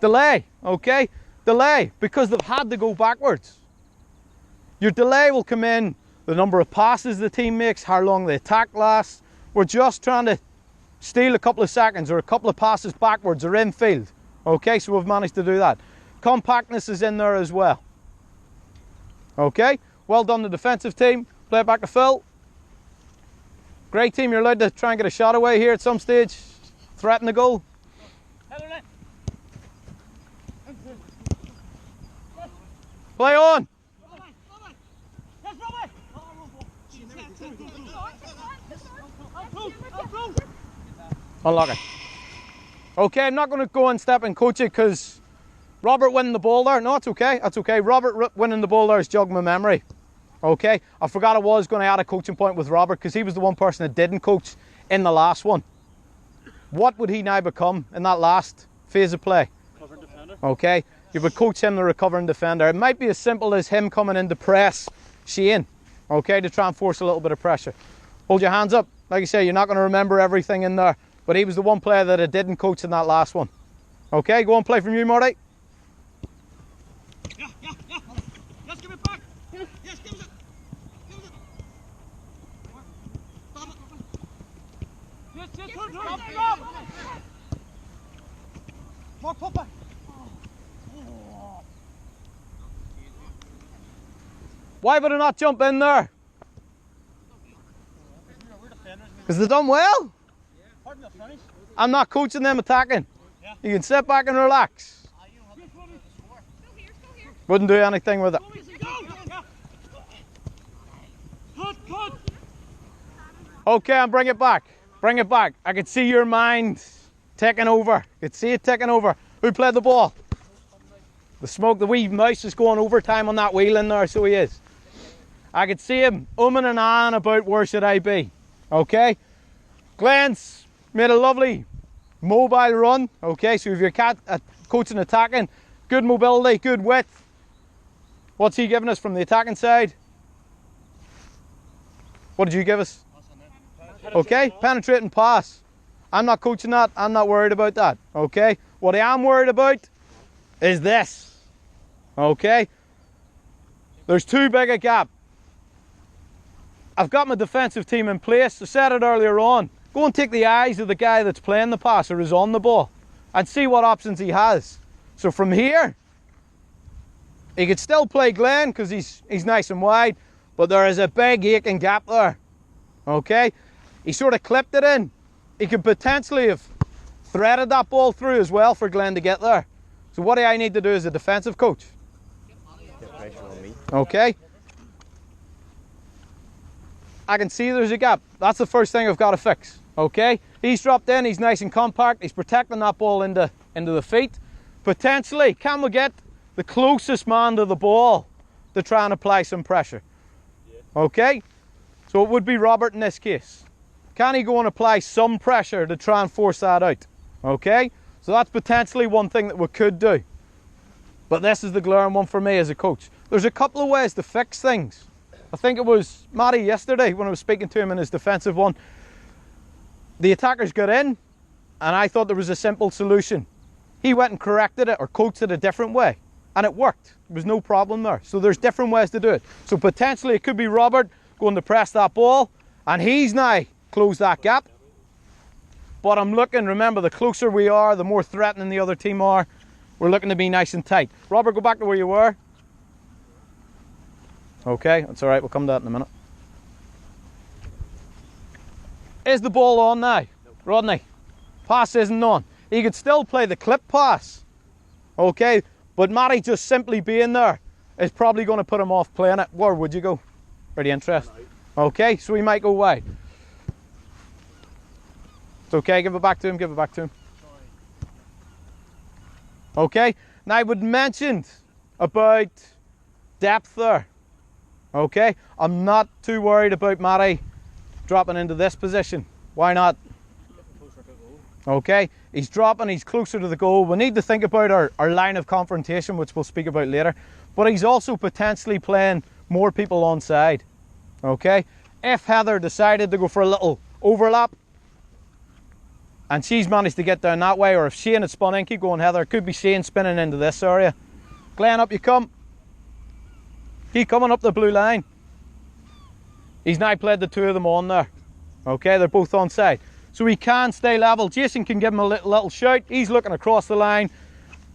Delay, okay? Delay, because they've had to go backwards. Your delay will come in the number of passes the team makes, how long the attack lasts. We're just trying to steal a couple of seconds or a couple of passes backwards or infield. Okay, so we've managed to do that. Compactness is in there as well. Okay, well done the defensive team. Play it back to Phil. Great team, you're allowed to try and get a shot away here at some stage. Threaten the goal. Play on. Unlock it. Okay, I'm not going to go and step and coach it because Robert winning the ball there. No, it's okay. That's okay. Robert winning the ball there has jogged my memory. Okay, I forgot I was going to add a coaching point with Robert because he was the one person that didn't coach in the last one. What would he now become in that last phase of play? Recovering defender. Okay, you would coach him the recovering defender. It might be as simple as him coming in to press Shane, okay, to try and force a little bit of pressure. Hold your hands up. Like I say, you're not going to remember everything in there, but he was the one player that I didn't coach in that last one. Okay, go on, play from you, Marty. Yeah. Yes, give it back. Yes, give it. Yes, turn. Mark, pop back. Why would I not jump in there? Because they've done well. I'm not coaching them attacking. You can sit back and relax. Wouldn't do anything with it. Okay, and bring it back. Bring it back. I could see your mind taking over. I could see it taking over. Who played the ball? The smoke, the wee mouse is going overtime on that wheel in there, so he is. I could see him umming and ahhing about where should I be. Okay? Glenn's made a lovely mobile run. Okay, so if you're coaching attacking, good mobility, good width. What's he giving us from the attacking side? What did you give us? Okay, penetrating pass. I'm not coaching that. I'm not worried about that. Okay, what I am worried about is this. Okay, there's too big a gap. I've got my defensive team in place. I said it earlier on. Go and take the eyes of the guy that's playing the pass or is on the ball and see what options he has. So from here, he could still play Glenn because he's nice and wide, but there is a big aching gap there. Okay, he sort of clipped it in. He could potentially have threaded that ball through as well for Glenn to get there. So what do I need to do as a defensive coach? Get pressure on me. Okay. I can see there's a gap. That's the first thing I've got to fix. Okay? He's dropped in, he's nice and compact, he's protecting that ball into the feet. Potentially, can we get the closest man to the ball to try and apply some pressure? Okay? So it would be Robert in this case. Can he go and apply some pressure to try and force that out? Okay? So that's potentially one thing that we could do. But this is the glaring one for me as a coach. There's a couple of ways to fix things. I think it was Matty yesterday when I was speaking to him in his defensive one. The attackers got in, and I thought there was a simple solution. He went and corrected it or coached it a different way, and it worked. There was no problem there. So there's different ways to do it. So potentially it could be Robert going to press that ball, and he's now closed that gap. But I'm looking, remember, the closer we are, the more threatening the other team are. We're looking to be nice and tight. Robert, go back to where you were. Okay, that's all right. We'll come to that in a minute. Is the ball on now? Rodney, pass isn't on. He could still play the clip pass. Okay, but Matty just simply being there is probably going to put him off playing it. Where would you go? Pretty interested. Okay, so he might go wide. It's okay, give it back to him, give it back to him. Okay, now I would mentioned about depth there. Okay, I'm not too worried about Matty dropping into this position. Why not? Okay, he's dropping, he's closer to the goal. We need to think about our line of confrontation, which we'll speak about later. But he's also potentially playing more people on side. Okay, if Heather decided to go for a little overlap and she's managed to get down that way, or if Shane had spun in, keep going Heather, it could be Shane spinning into this area. Glenn, up you come. Keep coming up the blue line. He's now played the two of them on there. Okay, they're both on side. So he can stay level. Jason can give him a little shout. He's looking across the line,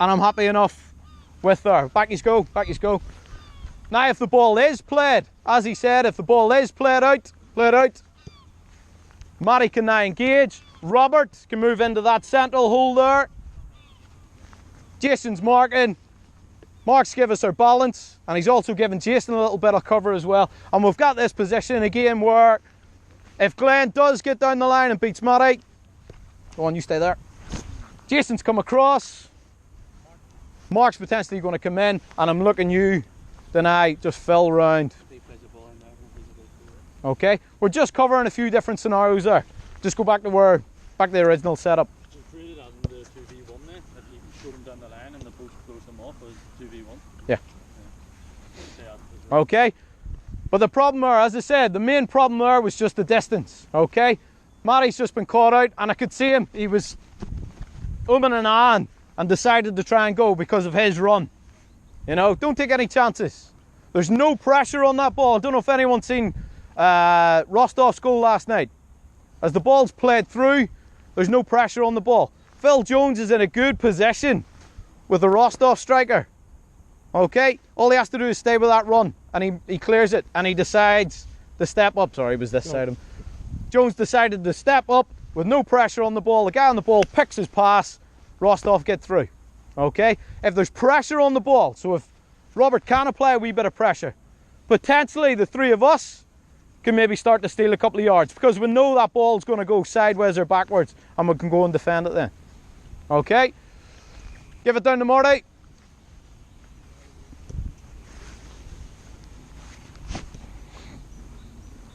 and I'm happy enough with there. Back you go, back you go. Now if the ball is played, as he said, if the ball is played out, Matty can now engage. Robert can move into that central hole there. Jason's marking. Mark's give us our balance, and he's also giving Jason a little bit of cover as well. And we've got this position again where if Glenn does get down the line and beats Matty, go on, you stay there. Jason's come across. Mark's potentially going to come in, and I'm looking you to now just fill round. Okay, we're just covering a few different scenarios there. Just go back to the original setup. Treated as in the 2v1 then, if you showed them down the line and the post closed them off as 2v1. Yeah. Okay, but the problem there, as I said, the main problem there was just the distance. Okay, Matty's just been caught out, and I could see him. He was umming and ahhing and decided to try and go because of his run. You know, don't take any chances. There's no pressure on that ball. I don't know if anyone's seen Rostov's goal last night. As the ball's played through, there's no pressure on the ball. Phil Jones is in a good position with the Rostov striker. Okay, all he has to do is stay with that run, and he clears it, and he decides to step up. Sorry, it was this side of him. Jones decided to step up with no pressure on the ball. The guy on the ball picks his pass. Rostov get through. Okay, if there's pressure on the ball, so if Robert can apply a wee bit of pressure, potentially the three of us can maybe start to steal a couple of yards, because we know that ball's going to go sideways or backwards, and we can go and defend it then. Okay, give it down to Marty.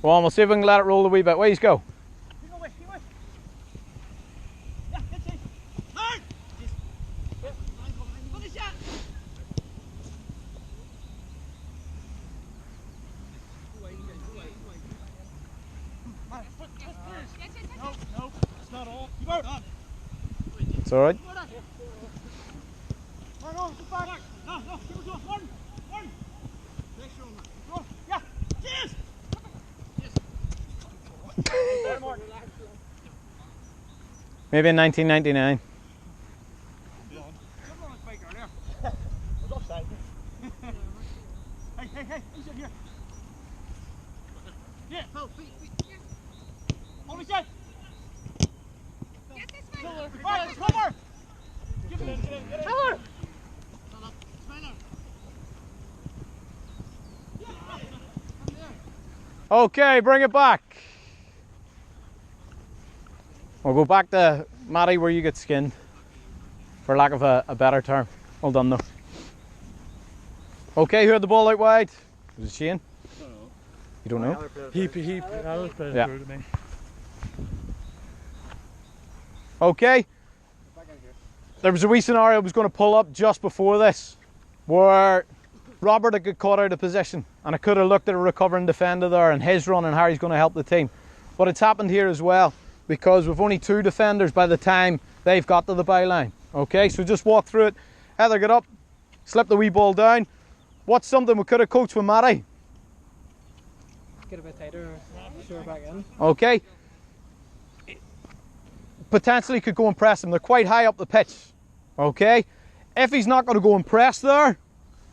Well, we'll see if we can let it roll a wee bit. Where you go? It's all right. Maybe in 1999. Hey, he's in here. Yeah, Phil, feet. Hold me set. Get this way. Right, cover. Get it in. Cover. Okay, bring it back. We'll go back to Matty where you get skinned, for lack of a better term. Well done though. Okay, who had the ball out wide? Was it Shane? I don't know. You don't know? Yeah. Through to me. Okay. There was a wee scenario I was going to pull up just before this, where Robert had got caught out of position, and I could have looked at a recovering defender there and his run and how he's going to help the team. But it's happened here as well, because we've only two defenders by the time they've got to the byline. Okay, so just walk through it. Heather, get up, slip the wee ball down. What's something we could have coached with Matty? Get a bit tighter, shore back in. Okay. Potentially could go and press him. They're quite high up the pitch. Okay. If he's not going to go and press there,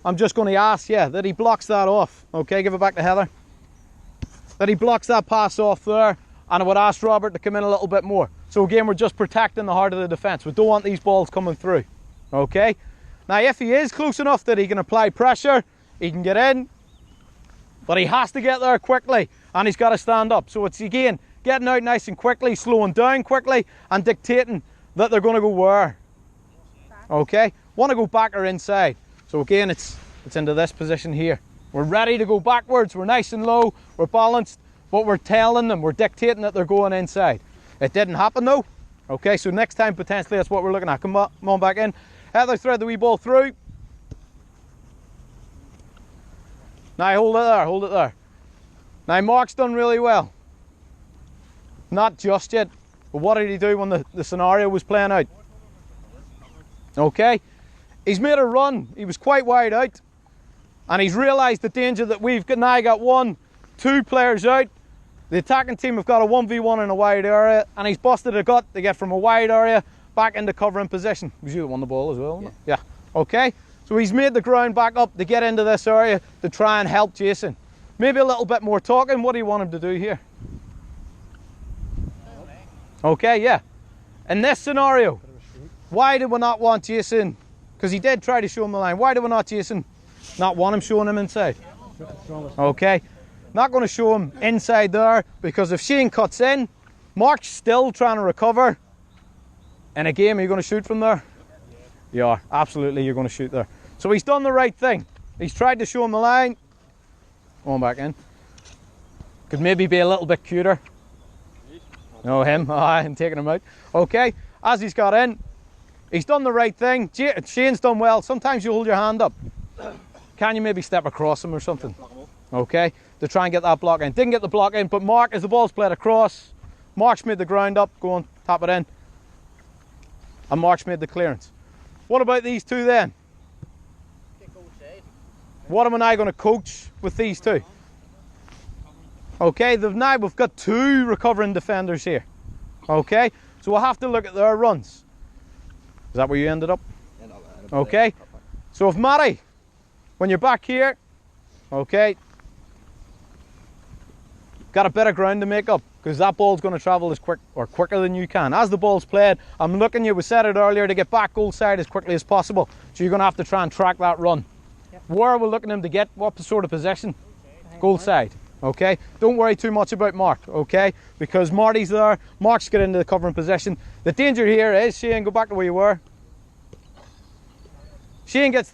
I'm just going to ask, that he blocks that off. Okay, give it back to Heather. That he blocks that pass off there, and I would ask Robert to come in a little bit more. So again, we're just protecting the heart of the defence. We don't want these balls coming through. Okay. Now, if he is close enough that he can apply pressure, he can get in, but he has to get there quickly, and he's got to stand up. So it's again getting out nice and quickly, slowing down quickly, and dictating that they're going to go where. Okay, want to go back or inside. So again, it's into this position here. We're ready to go backwards. We're nice and low. We're balanced, but we're telling them, we're dictating that they're going inside. It didn't happen though. Okay, so next time potentially that's what we're looking at. Come on back in. Heather, thread the wee ball through. Now hold it there. Now Mark's done really well. Not just yet. But what did he do when the scenario was playing out? Okay, he's made a run. He was quite wide out, and he's realised the danger that we've now got 1, 2 players out. The attacking team have got a 1v1 in a wide area, and he's busted a gut to get from a wide area back into covering position. It was you that won the ball as well, wasn't it? Yeah. Okay, so he's made the ground back up to get into this area to try and help Jason. Maybe a little bit more talking. What do you want him to do here? Okay, yeah. In this scenario, why did we not want Jason? Because he did try to show him the line. Why did we not, Jason, not want him showing him inside? Okay, not going to show him inside there, because if Shane cuts in, Mark's still trying to recover. In a game, are you going to shoot from there? You are, absolutely, you're going to shoot there. So he's done the right thing. He's tried to show him the line. Going back in. Could maybe be a little bit cuter. No, him, and taking him out. Okay, as he's got in, he's done the right thing. Shane's done well. Sometimes you hold your hand up. Can you maybe step across him or something? Okay, to try and get that block in. Didn't get the block in, but Mark, as the ball's played across, Mark's made the ground up. Go on, tap it in. And Mark's made the clearance. What about these two then? What am I now going to coach with these two? Okay, now we've got 2 recovering defenders here. Okay, so we'll have to look at their runs. Is that where you ended up? Okay, so if Matty, when you're back here, okay, got a bit of ground to make up, because that ball's going to travel as quicker than you can. As the ball's played, I'm looking you, we said it earlier, to get back goal side as quickly as possible. So you're going to have to try and track that run. Yep. Where are we looking him to get? What sort of possession? Goal side. Okay, don't worry too much about Mark, okay, because Marty's there. Mark's got into the covering position. The danger here is, Shane, go back to where you were. Shane gets